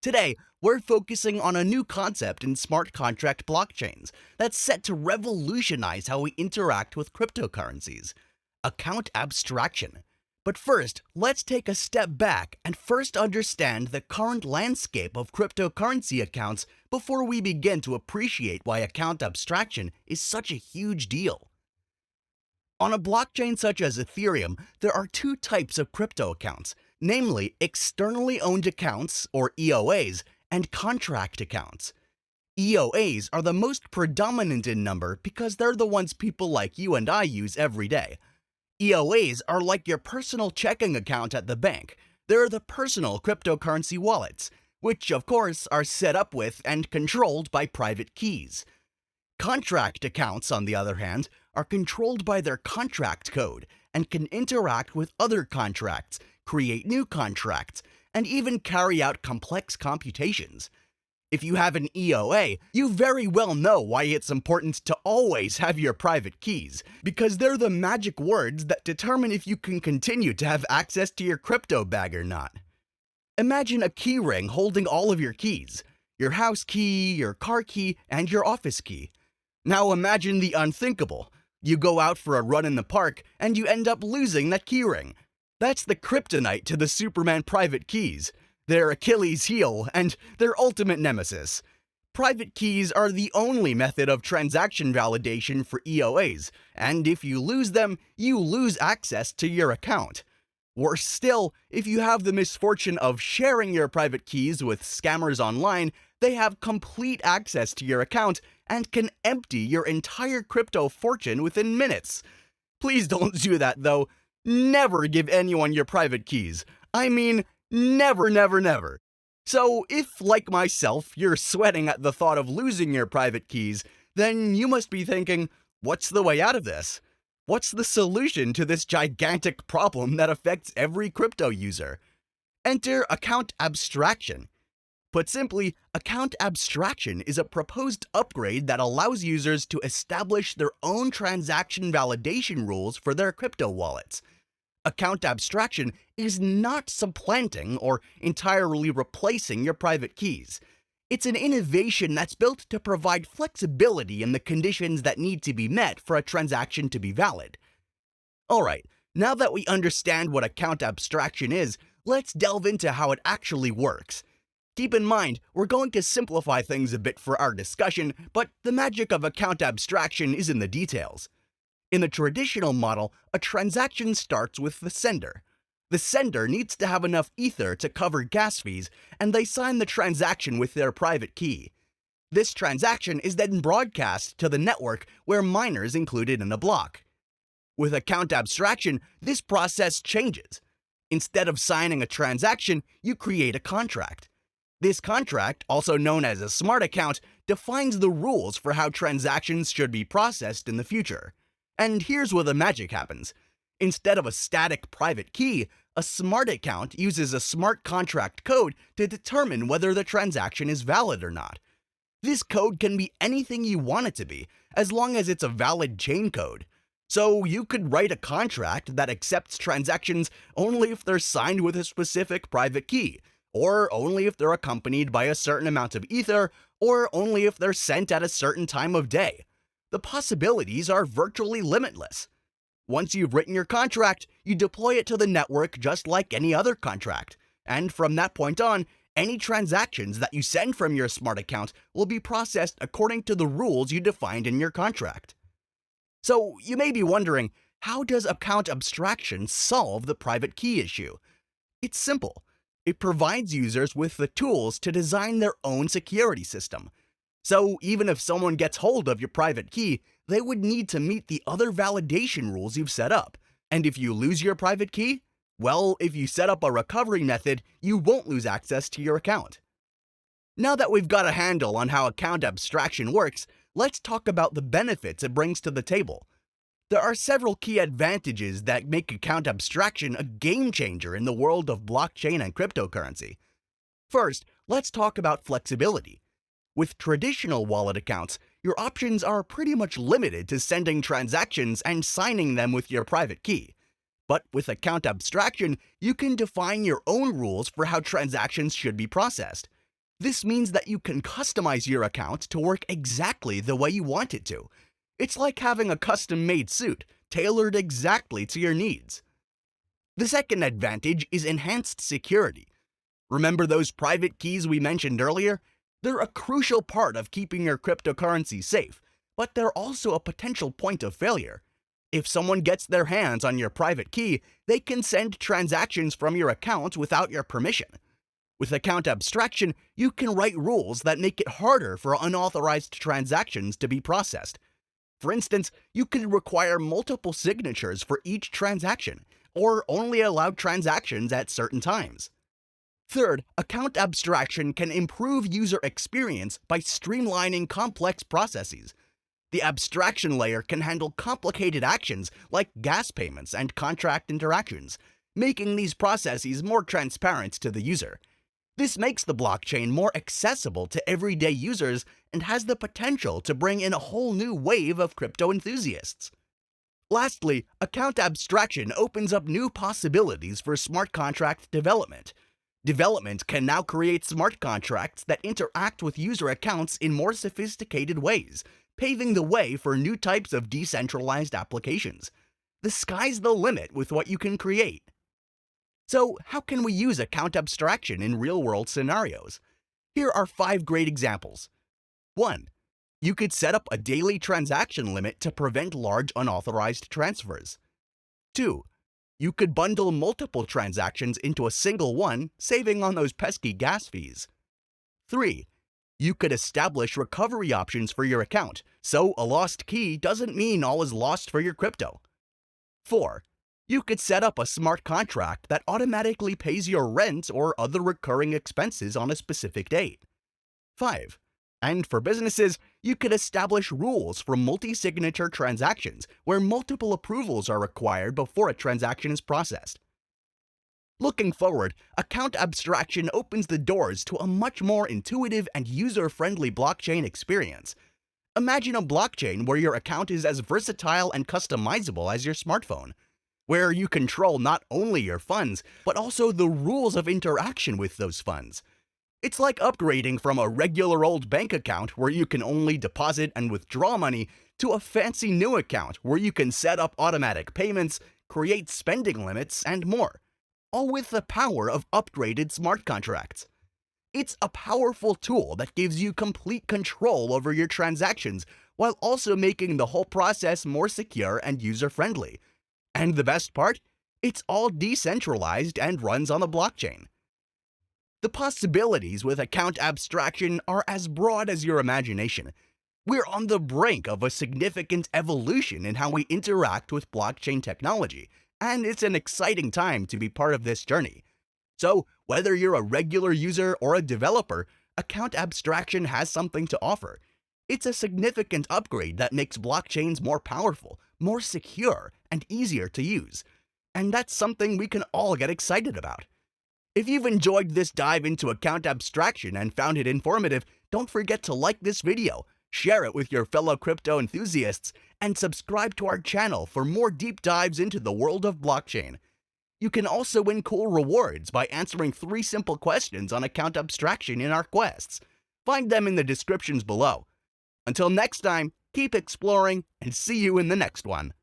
Today, we're focusing on a new concept in smart contract blockchains that's set to revolutionize how we interact with cryptocurrencies: account abstraction. But first, let's take a step back and first understand the current landscape of cryptocurrency accounts before we begin to appreciate why account abstraction is such a huge deal. On a blockchain such as Ethereum, there are two types of crypto accounts, namely externally owned accounts, or EOAs, and contract accounts. EOAs are the most predominant in number because they're the ones people like you and I use every day. EOAs are like your personal checking account at the bank. They're the personal cryptocurrency wallets, which of course are set up with and controlled by private keys. Contract accounts, on the other hand, are controlled by their contract code and can interact with other contracts, create new contracts, and even carry out complex computations. If you have an EOA, you very well know why it's important to always have your private keys, because they're the magic words that determine if you can continue to have access to your crypto bag or not. Imagine a key ring holding all of your keys: your house key, your car key, and your office key. Now imagine the unthinkable. You go out for a run in the park, and you end up losing that key ring. That's the kryptonite to the Superman private keys, their Achilles heel, and their ultimate nemesis. Private keys are the only method of transaction validation for EOAs, and if you lose them, you lose access to your account. Worse still, if you have the misfortune of sharing your private keys with scammers online, they have complete access to your account and can empty your entire crypto fortune within minutes. Please don't do that, though. Never give anyone your private keys. I mean, never, never, never. So if, like myself, you're sweating at the thought of losing your private keys, then you must be thinking, what's the way out of this? What's the solution to this gigantic problem that affects every crypto user? Enter account abstraction. Put simply, account abstraction is a proposed upgrade that allows users to establish their own transaction validation rules for their crypto wallets. Account abstraction is not supplanting or entirely replacing your private keys. It's an innovation that's built to provide flexibility in the conditions that need to be met for a transaction to be valid. Alright, now that we understand what account abstraction is, let's delve into how it actually works. Keep in mind, we're going to simplify things a bit for our discussion, but the magic of account abstraction is in the details. In the traditional model, a transaction starts with the sender. The sender needs to have enough Ether to cover gas fees, and they sign the transaction with their private key. This transaction is then broadcast to the network where miners included in a block. With account abstraction, this process changes. Instead of signing a transaction, you create a contract. This contract, also known as a smart account, defines the rules for how transactions should be processed in the future. And here's where the magic happens. Instead of a static private key, a smart account uses a smart contract code to determine whether the transaction is valid or not. This code can be anything you want it to be, as long as it's a valid chain code. So you could write a contract that accepts transactions only if they're signed with a specific private key, or only if they're accompanied by a certain amount of Ether, or only if they're sent at a certain time of day. The possibilities are virtually limitless. Once you've written your contract, you deploy it to the network just like any other contract, and from that point on, any transactions that you send from your smart account will be processed according to the rules you defined in your contract. So you may be wondering, how does account abstraction solve the private key issue? It's simple. It provides users with the tools to design their own security system. So even if someone gets hold of your private key, they would need to meet the other validation rules you've set up. And if you lose your private key, well, if you set up a recovery method, you won't lose access to your account. Now that we've got a handle on how account abstraction works, let's talk about the benefits it brings to the table. There are several key advantages that make account abstraction a game changer in the world of blockchain and cryptocurrency. First, let's talk about flexibility. With traditional wallet accounts, your options are pretty much limited to sending transactions and signing them with your private key. But with account abstraction, you can define your own rules for how transactions should be processed. This means that you can customize your account to work exactly the way you want it to. It's like having a custom-made suit, tailored exactly to your needs. The second advantage is enhanced security. Remember those private keys we mentioned earlier? They're a crucial part of keeping your cryptocurrency safe, but they're also a potential point of failure. If someone gets their hands on your private key, they can send transactions from your account without your permission. With account abstraction, you can write rules that make it harder for unauthorized transactions to be processed. For instance, you can require multiple signatures for each transaction, or only allow transactions at certain times. Third, account abstraction can improve user experience by streamlining complex processes. The abstraction layer can handle complicated actions like gas payments and contract interactions, making these processes more transparent to the user. This makes the blockchain more accessible to everyday users and has the potential to bring in a whole new wave of crypto enthusiasts. Lastly, account abstraction opens up new possibilities for smart contract development. Development can now create smart contracts that interact with user accounts in more sophisticated ways, paving the way for new types of decentralized applications. The sky's the limit with what you can create. So, how can we use account abstraction in real-world scenarios? Here are 5 great examples. 1. You could set up a daily transaction limit to prevent large unauthorized transfers. 2. You could bundle multiple transactions into a single one, saving on those pesky gas fees. 3. You could establish recovery options for your account, so a lost key doesn't mean all is lost for your crypto. 4. You could set up a smart contract that automatically pays your rent or other recurring expenses on a specific date. 5. And for businesses, you could establish rules for multi-signature transactions where multiple approvals are required before a transaction is processed. Looking forward, account abstraction opens the doors to a much more intuitive and user-friendly blockchain experience. Imagine a blockchain where your account is as versatile and customizable as your smartphone, where you control not only your funds, but also the rules of interaction with those funds. It's like upgrading from a regular old bank account where you can only deposit and withdraw money to a fancy new account where you can set up automatic payments, create spending limits, and more, all with the power of upgraded smart contracts. It's a powerful tool that gives you complete control over your transactions while also making the whole process more secure and user-friendly. And the best part? It's all decentralized and runs on the blockchain. The possibilities with account abstraction are as broad as your imagination. We're on the brink of a significant evolution in how we interact with blockchain technology, and it's an exciting time to be part of this journey. So, whether you're a regular user or a developer, account abstraction has something to offer. It's a significant upgrade that makes blockchains more powerful, more secure, and easier to use. And that's something we can all get excited about. If you've enjoyed this dive into account abstraction and found it informative, don't forget to like this video, share it with your fellow crypto enthusiasts, and subscribe to our channel for more deep dives into the world of blockchain. You can also win cool rewards by answering 3 simple questions on account abstraction in our quests. Find them in the descriptions below. Until next time, keep exploring and see you in the next one.